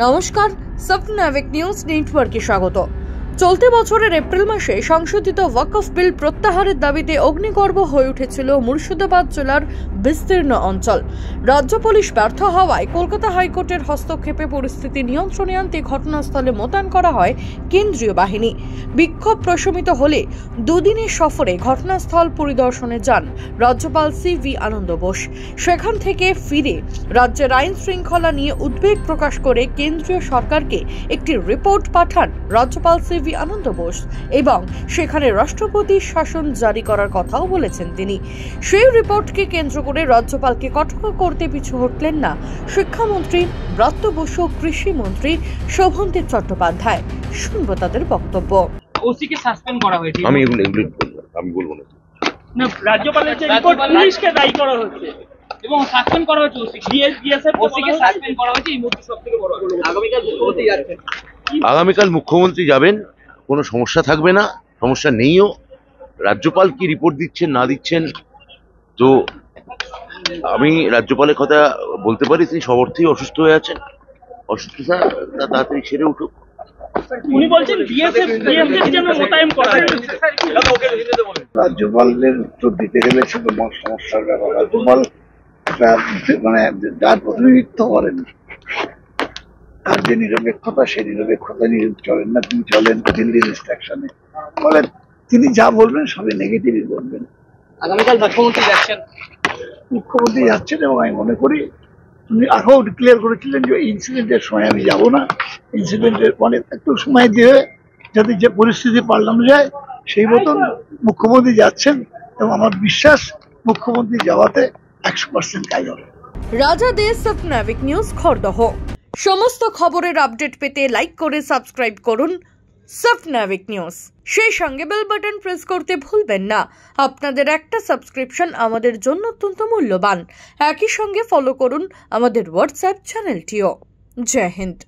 নমস্কার, সফটনাভিক নিউজ নেটওয়ার্কে স্বাগত। চলতি বছরের এপ্রিল মাসে সংশোধিত ওয়াকফ বিল প্রত্যাহারের দাবিতে অগ্নিগর্ভ হয়ে উঠেছিল মুর্শিদাবাদ জেলার বিস্তীর্ণ অঞ্চল। রাজ্য পুলিশ ব্যর্থ হওয়ায় কলকাতা হাইকোর্টের হস্তক্ষেপে পরিস্থিতি নিয়ন্ত্রণে আনতে ঘটনাস্থলে মোতায়েন করা হয় কেন্দ্রীয় বাহিনী। বিক্ষোভ প্রশমিত হলে দুদিনের সফরে ঘটনাস্থল পরিদর্শনে যান রাজ্যপাল CV আনন্দ বোস। সেখান থেকে ফিরে রাজ্যের আইন শৃঙ্খলা নিয়ে উদ্বেগ প্রকাশ করে কেন্দ্রীয় সরকারকে একটি রিপোর্ট পাঠান রাজ্যপাল CV আনন্দ বোস এবং সেখানে রাষ্ট্রপতির শাসন জারি করার কথাও বলেছেন তিনি। সেই রিপোর্টকে কেন্দ্র করে রাজ্যপালকে কটাক্ষ করতে পিছু হটলেন না শিক্ষামন্ত্রী ব্রাত্য বসু, কৃষিমন্ত্রী শোভনদেব চট্টোপাধ্যায়। শুনবো তাদের বক্তব্য। ওসিকে সাসপেন্ড করা হয়েছে। আমি বলবো না। রাজ্যপালের যে রিপোর্ট পুলিশকে দায়ী করা হচ্ছে এবং সাসপেন্ড করা হচ্ছে ওসিকে সাসপেন্ড করা হয়েছে। এই মুহূর্তে সবথেকে বড় আগামীকাল মুখ্যমন্ত্রী যাচ্ছেন। আগামীকাল মুখ্যমন্ত্রী যাবেন, কোনো সমস্যা থাকবে না, সমস্যা নেইও। রাজ্যপাল কি রিপোর্ট দিচ্ছেন না দিচ্ছেন, তো আমি রাজ্যপালের কথা বলতে পারি তিনি সব অর্থেই অসুস্থ হয়ে আছেন। অসুস্থতা তাড়াতাড়ি সেরে উঠুক। উনি বলছেন বিএসএফ যেন মোতায়েন করা হয়। রাজ্যপালের উত্তর দিতে গেলে সেটা সমস্যার ব্যাপার। রাজ্যপাল মানে যার প্রতিনিধিত্ব করেন তার যে নিরপেক্ষতা, সেই নিরপেক্ষতা নিয়ে চলেন না, তিনি চলেন দিল্লির ইনস্ট্রাকশনে। ফলে তিনি যা বলবেন সবই নেগেটিভই বলবেন। আগামীকাল মুখ্যমন্ত্রী যাচ্ছেন এবং আমি মনে করি উনি আগেও ডিক্লেয়ার করেছিলেন যে ইনসিডেন্টের সময় আমি যাব না, ইনসিডেন্টের পরে একটু সময় দিয়ে যাতে যে পরিস্থিতি পাল্টানো যায় সেই মতন মুখ্যমন্ত্রী যাচ্ছেন এবং আমার বিশ্বাস মুখ্যমন্ত্রী যাওয়াতে 100% কাজ হবে। রাজা দে সফটনাভিক নিউজ খড়দহ। সমস্ত খবরের আপডেট পেতে লাইক করে সাবস্ক্রাইব করুন সফটনাভিক নিউজ। সেই সঙ্গে বেল বাটন প্রেস করতে ভুলবেন না। আপনাদের একটা সাবস্ক্রিপশন আমাদের জন্য অত্যন্ত মূল্যবান। একই সঙ্গে ফলো করুন আমাদের হোয়াটসঅ্যাপ চ্যানেলটিও। জয় হিন্দ।